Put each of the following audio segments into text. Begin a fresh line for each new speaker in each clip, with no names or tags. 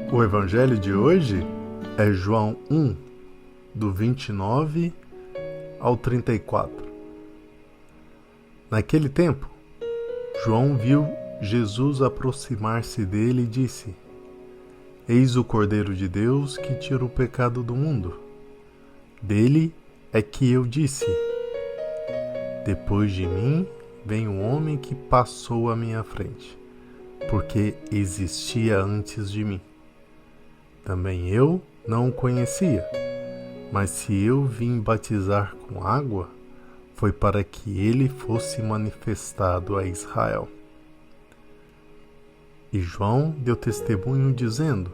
O evangelho de hoje é João 1, do 29 ao 34. Naquele tempo, João viu Jesus aproximar-se dele e disse: Eis o Cordeiro de Deus que tira o pecado do mundo. Dele é que eu disse: Depois de mim vem um homem que passou à minha frente, porque existia antes de mim. Também eu não o conhecia, mas se eu vim batizar com água, foi para que ele fosse manifestado a Israel. E João deu testemunho dizendo: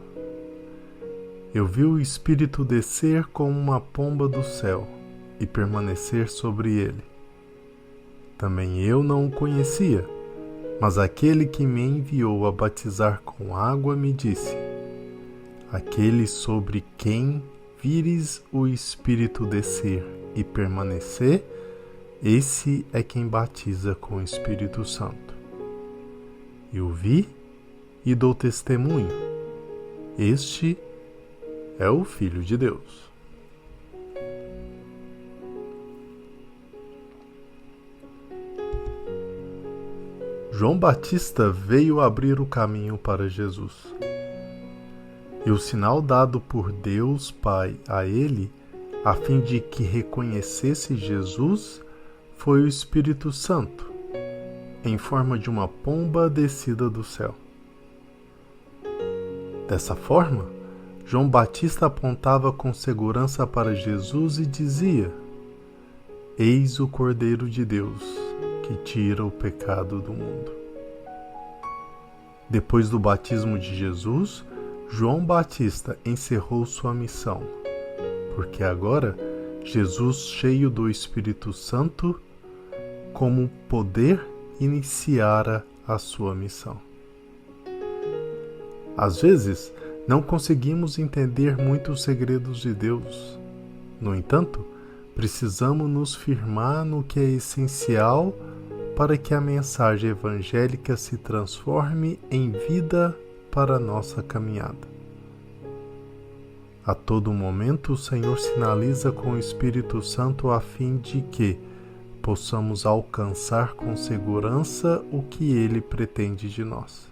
Eu vi o Espírito descer como uma pomba do céu e permanecer sobre ele. Também eu não o conhecia, mas aquele que me enviou a batizar com água me disse: Aquele sobre quem vires o Espírito descer e permanecer, esse é quem batiza com o Espírito Santo. Eu vi e dou testemunho: este é o Filho de Deus. João Batista veio abrir o caminho para Jesus. E o sinal dado por Deus Pai a ele, a fim de que reconhecesse Jesus, foi o Espírito Santo, em forma de uma pomba descida do céu. Dessa forma, João Batista apontava com segurança para Jesus e dizia: Eis o Cordeiro de Deus, que tira o pecado do mundo. Depois do batismo de Jesus, João Batista encerrou sua missão, porque agora Jesus, cheio do Espírito Santo, como poder, iniciara a sua missão. Às vezes, não conseguimos entender muitos segredos de Deus. No entanto, precisamos nos firmar no que é essencial para que a mensagem evangélica se transforme em vida para a nossa caminhada. A todo momento, o Senhor sinaliza com o Espírito Santo a fim de que possamos alcançar com segurança o que Ele pretende de nós.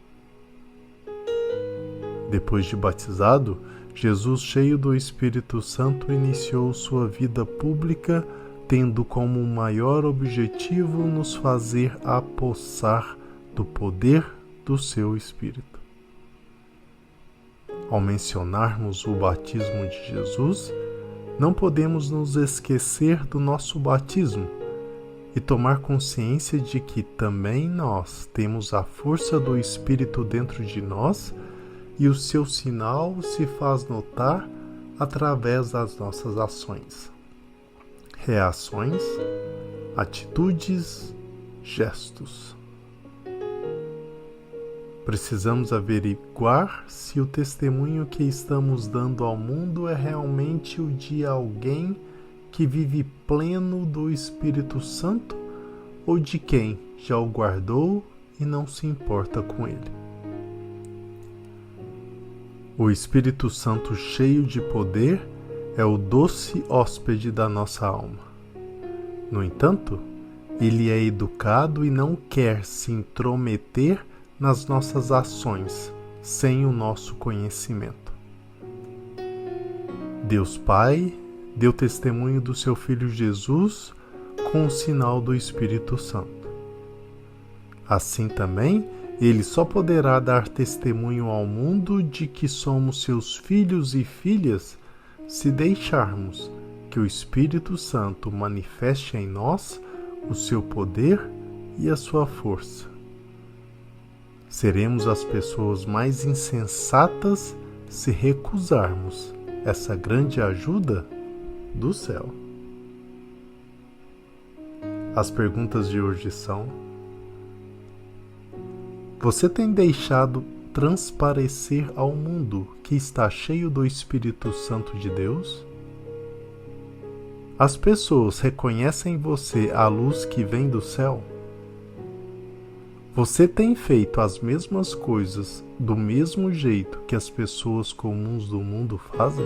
Depois de batizado, Jesus, cheio do Espírito Santo, iniciou sua vida pública, tendo como maior objetivo nos fazer apossar do poder do seu Espírito. Ao mencionarmos o batismo de Jesus, não podemos nos esquecer do nosso batismo e tomar consciência de que também nós temos a força do Espírito dentro de nós e o seu sinal se faz notar através das nossas ações, reações, atitudes, gestos. Precisamos averiguar se o testemunho que estamos dando ao mundo é realmente o de alguém que vive pleno do Espírito Santo ou de quem já o guardou e não se importa com ele. O Espírito Santo cheio de poder é o doce hóspede da nossa alma. No entanto, ele é educado e não quer se intrometer nas nossas ações, sem o nosso conhecimento. Deus Pai deu testemunho do seu Filho Jesus com o sinal do Espírito Santo. Assim também, Ele só poderá dar testemunho ao mundo de que somos seus filhos e filhas se deixarmos que o Espírito Santo manifeste em nós o seu poder e a sua força. Seremos as pessoas mais insensatas se recusarmos essa grande ajuda do céu. As perguntas de hoje são: você tem deixado transparecer ao mundo que está cheio do Espírito Santo de Deus? As pessoas reconhecem em você a luz que vem do céu? Você tem feito as mesmas coisas do mesmo jeito que as pessoas comuns do mundo fazem?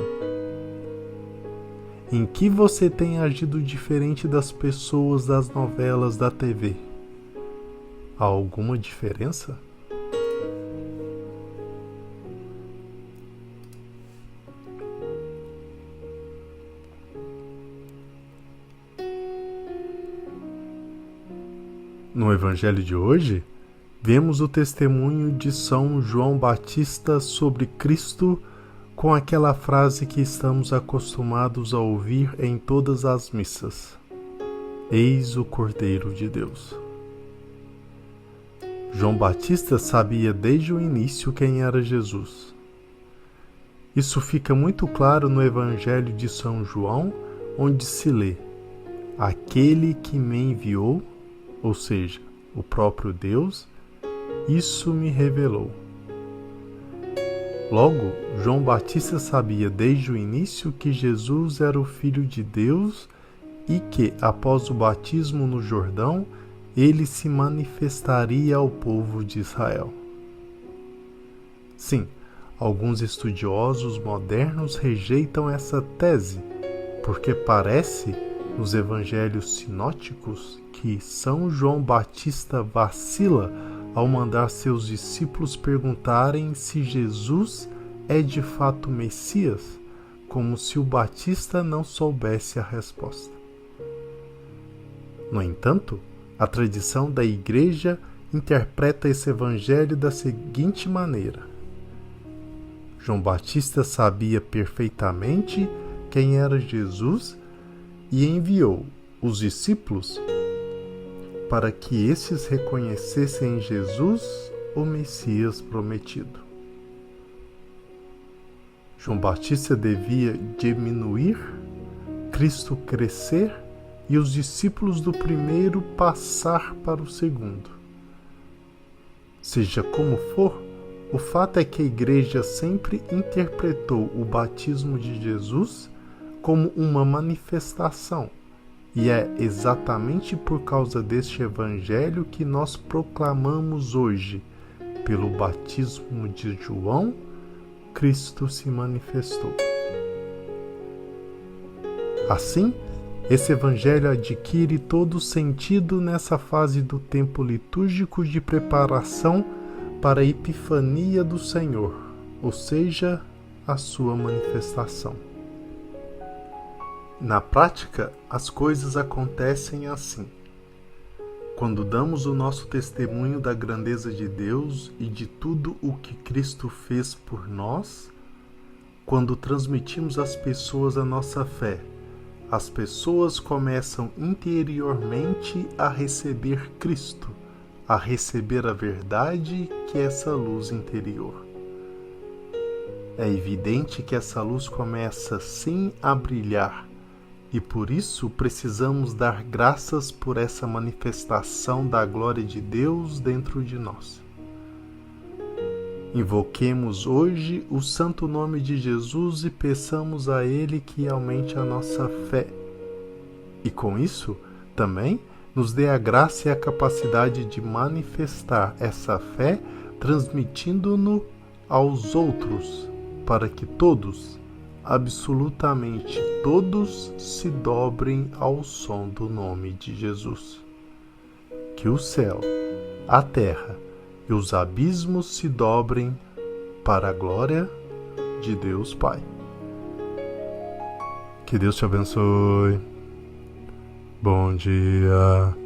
Em que você tem agido diferente das pessoas das novelas da TV? Há alguma diferença? No Evangelho de hoje, vemos o testemunho de São João Batista sobre Cristo com aquela frase que estamos acostumados a ouvir em todas as missas: Eis o Cordeiro de Deus. João Batista sabia desde o início quem era Jesus. Isso fica muito claro no Evangelho de São João, onde se lê: Aquele que me enviou, ou seja, o próprio Deus, isso me revelou. Logo, João Batista sabia desde o início que Jesus era o Filho de Deus e que, após o batismo no Jordão, ele se manifestaria ao povo de Israel. Sim, alguns estudiosos modernos rejeitam essa tese, porque parece, nos evangelhos sinóticos, que São João Batista vacila ao mandar seus discípulos perguntarem se Jesus é de fato Messias, como se o Batista não soubesse a resposta. No entanto, a tradição da Igreja interpreta esse evangelho da seguinte maneira: João Batista sabia perfeitamente quem era Jesus e enviou os discípulos para que esses reconhecessem em Jesus o Messias prometido. João Batista devia diminuir, Cristo crescer e os discípulos do primeiro passar para o segundo. Seja como for, o fato é que a Igreja sempre interpretou o batismo de Jesus como uma manifestação, e é exatamente por causa deste Evangelho que nós proclamamos hoje: pelo batismo de João, Cristo se manifestou. Assim, esse Evangelho adquire todo sentido nessa fase do tempo litúrgico de preparação para a Epifania do Senhor, ou seja, a sua manifestação. Na prática, as coisas acontecem assim. Quando damos o nosso testemunho da grandeza de Deus e de tudo o que Cristo fez por nós, quando transmitimos às pessoas a nossa fé, as pessoas começam interiormente a receber Cristo, a receber a verdade que é essa luz interior. É evidente que essa luz começa sim a brilhar, e por isso precisamos dar graças por essa manifestação da glória de Deus dentro de nós. Invoquemos hoje o santo nome de Jesus e peçamos a Ele que aumente a nossa fé. E com isso, também, nos dê a graça e a capacidade de manifestar essa fé, transmitindo-no aos outros, para que todos, absolutamente todos, se dobrem ao som do nome de Jesus. Que o céu, a terra e os abismos se dobrem para a glória de Deus Pai. Que Deus te abençoe. Bom dia.